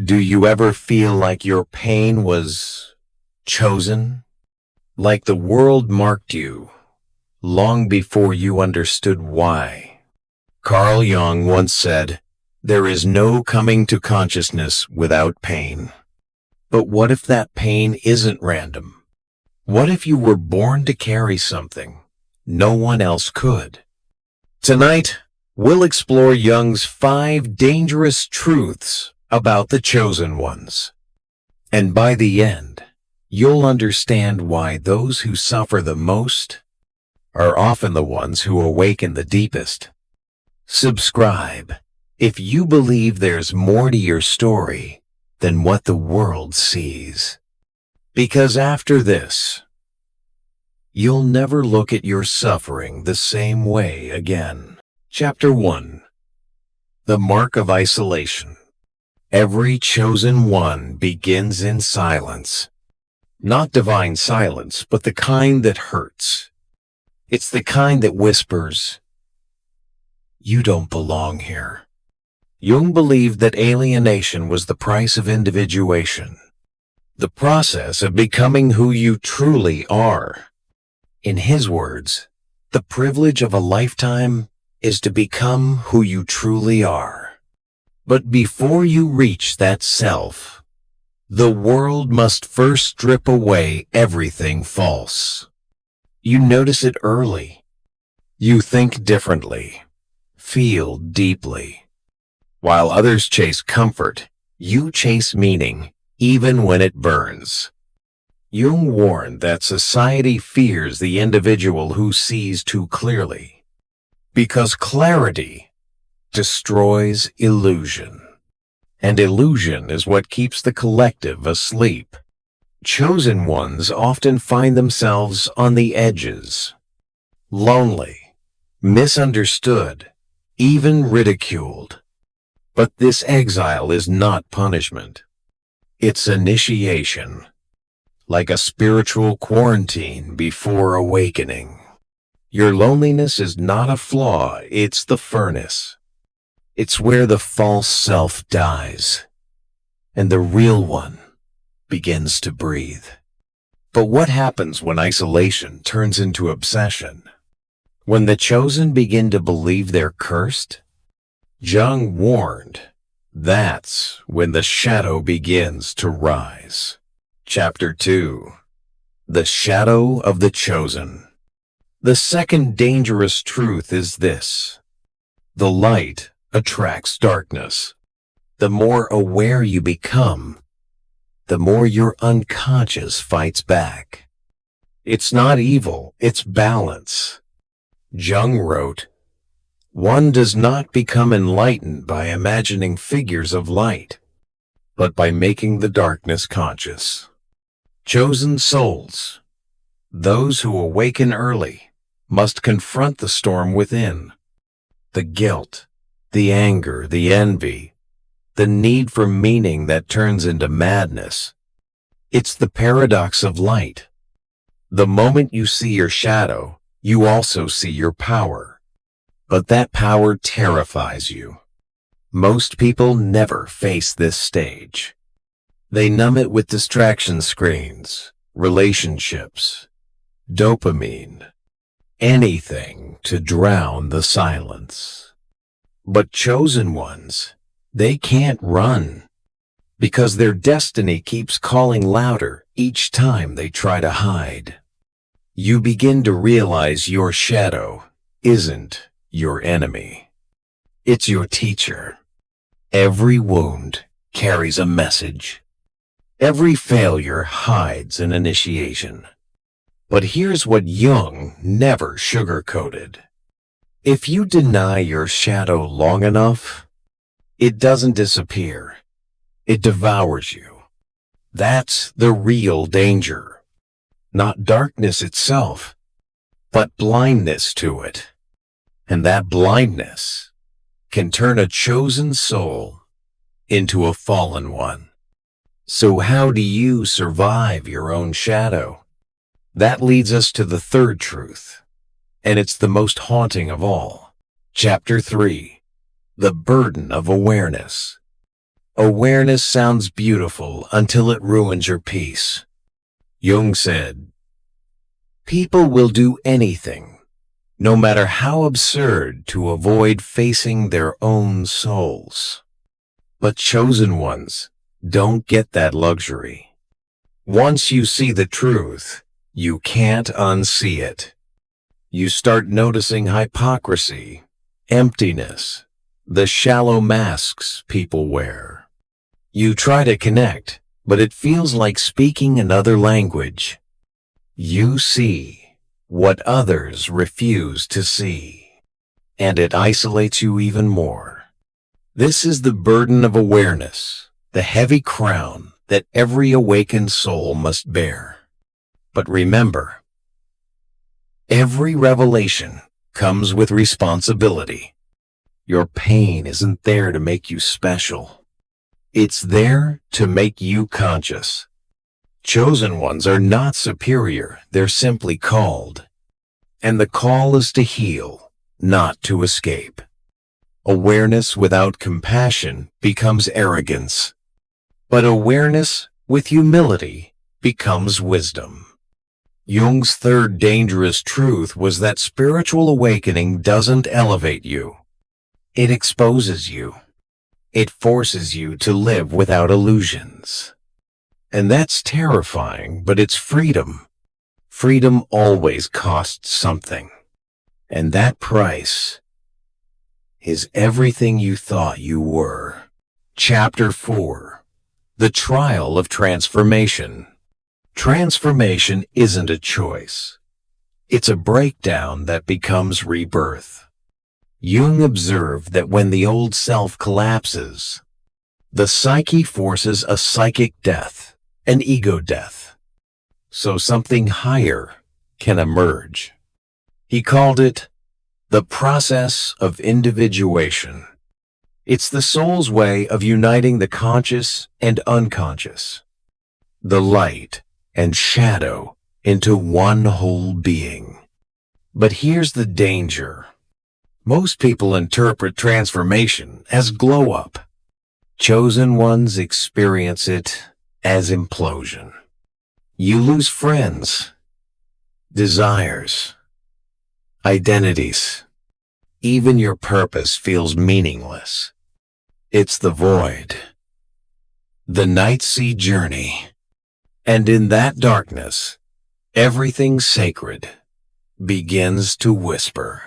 Do you ever feel like your pain was chosen? Like the world marked you long before you understood why? Carl Jung once said, "There is no coming to consciousness without pain." But what if that pain isn't random? What if you were born to carry something no one else could? Tonight, we'll explore Jung's 5 dangerous truths about the chosen ones. And by the end, you'll understand why those who suffer the most are often the ones who awaken the deepest. Subscribe if you believe there's more to your story than what the world sees. Because after this, you'll never look at your suffering the same way again. Chapter 1. The Mark of Isolation. Every chosen one begins in silence. Not divine silence, but the kind that hurts. It's the kind that whispers, "You don't belong here." Jung believed that alienation was the price of individuation, the process of becoming who you truly are. In his words, the privilege of a lifetime is to become who you truly are. But before you reach that self, the world must first strip away everything false. You notice it early. You think differently, feel deeply. While others chase comfort, you chase meaning, even when it burns. Jung warned that society fears the individual who sees too clearly, because clarity destroys illusion, and illusion is what keeps the collective asleep. Chosen ones often find themselves on the edges, lonely, misunderstood, even ridiculed. But this exile is not punishment. It's initiation, like a spiritual quarantine before awakening. Your loneliness is not a flaw, it's the furnace. It's where the false self dies, and the real one begins to breathe. But what happens when isolation turns into obsession? When the chosen begin to believe they're cursed? Jung warned, that's when the shadow begins to rise. Chapter 2. The Shadow of the Chosen. The second dangerous truth is this: the light attracts darkness. The more aware you become, the more your unconscious fights back. It's not evil, it's balance. Jung wrote, "One does not become enlightened by imagining figures of light, but by making the darkness conscious." Chosen souls, those who awaken early, must confront the storm within. The guilt, the anger, the envy, the need for meaning that turns into madness. It's the paradox of light. The moment you see your shadow, you also see your power. But that power terrifies you. Most people never face this stage. They numb it with distraction screens, relationships, dopamine, anything to drown the silence. But chosen ones, they can't run, because their destiny keeps calling louder each time they try to hide. You begin to realize your shadow isn't your enemy. It's your teacher. Every wound carries a message. Every failure hides an initiation. But here's what Jung never sugarcoated. If you deny your shadow long enough, it doesn't disappear. It devours you. That's the real danger. Not darkness itself, but blindness to it. And that blindness can turn a chosen soul into a fallen one. So how do you survive your own shadow? That leads us to the third truth, and it's the most haunting of all. Chapter 3. The Burden of Awareness. Awareness sounds beautiful until it ruins your peace. Jung said, "People will do anything, no matter how absurd, to avoid facing their own souls. But chosen ones don't get that luxury. Once you see the truth, you can't unsee it. You start noticing hypocrisy, emptiness, the shallow masks people wear. You try to connect, but it feels like speaking another language. You see what others refuse to see, and it isolates you even more. This is the burden of awareness, the heavy crown that every awakened soul must bear. But remember, every revelation comes with responsibility. Your pain isn't there to make you special. It's there to make you conscious. Chosen ones are not superior, they're simply called. And the call is to heal, not to escape. Awareness without compassion becomes arrogance. But awareness with humility becomes wisdom. Jung's third dangerous truth was that spiritual awakening doesn't elevate you. It exposes you. It forces you to live without illusions. And that's terrifying, but it's freedom. Freedom always costs something. And that price is everything you thought you were. Chapter 4. The Trial of Transformation. Transformation isn't a choice. It's a breakdown that becomes rebirth. Jung observed that when the old self collapses, the psyche forces a psychic death, an ego death, so something higher can emerge. He called it the process of individuation. It's the soul's way of uniting the conscious and unconscious, the light and shadow into one whole being. But here's the danger. Most people interpret transformation as glow up. Chosen ones experience it as implosion. You lose friends, desires, identities. Even your purpose feels meaningless. It's the void, the night sea journey. And in that darkness, everything sacred begins to whisper.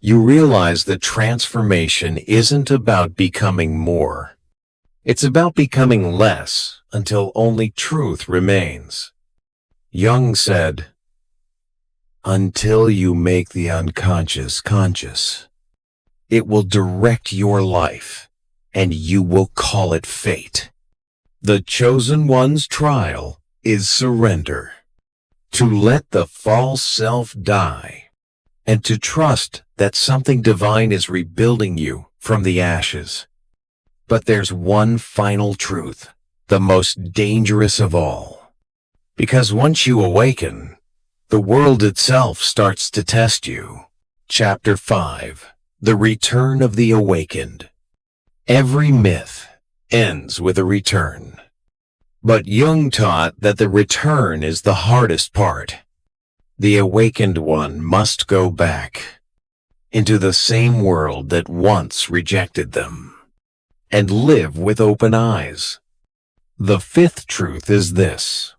You realize that transformation isn't about becoming more. It's about becoming less until only truth remains. Jung said, "Until you make the unconscious conscious, it will direct your life, and you will call it fate." The chosen one's trial is surrender, to let the false self die, and to trust that something divine is rebuilding you from the ashes. But there's one final truth, the most dangerous of all. Because once you awaken, the world itself starts to test you. Chapter 5. The Return of the Awakened. Every myth ends with a return. But Jung taught that the return is the hardest part. The awakened one must go back into the same world that once rejected them, and live with open eyes. The fifth truth is this: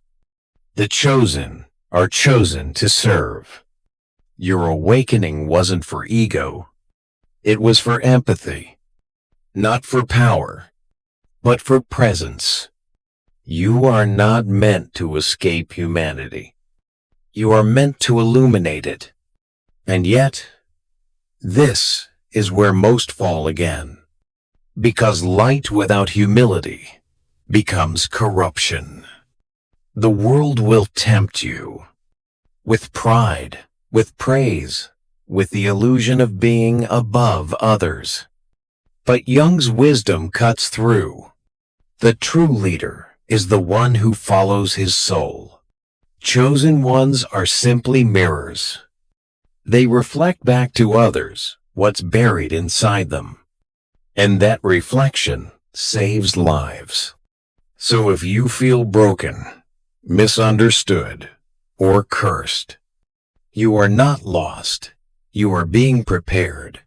the chosen are chosen to serve. Your awakening wasn't for ego. It was for empathy, not for power, but for presence. You are not meant to escape humanity. You are meant to illuminate it. And yet, this is where most fall again. Because light without humility becomes corruption. The world will tempt you with pride, with praise, with the illusion of being above others. But Jung's wisdom cuts through. The true leader is the one who follows his soul. Chosen ones are simply mirrors. They reflect back to others what's buried inside them. And that reflection saves lives. So if you feel broken, misunderstood, or cursed, you are not lost. You are being prepared.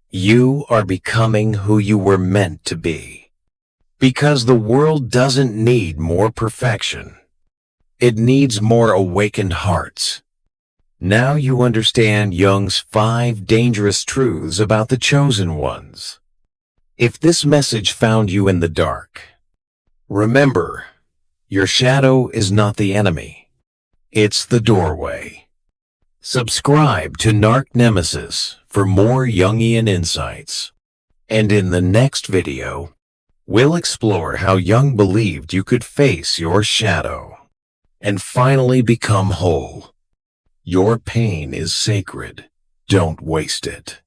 You are becoming who you were meant to be. Because the world doesn't need more perfection. It needs more awakened hearts. Now you understand Jung's 5 dangerous truths about the chosen ones. If this message found you in the dark, remember, your shadow is not the enemy. It's the doorway. Subscribe to Narc Nemesis for more Jungian insights. And in the next video, we'll explore how Jung believed you could face your shadow and finally become whole. Your pain is sacred. Don't waste it.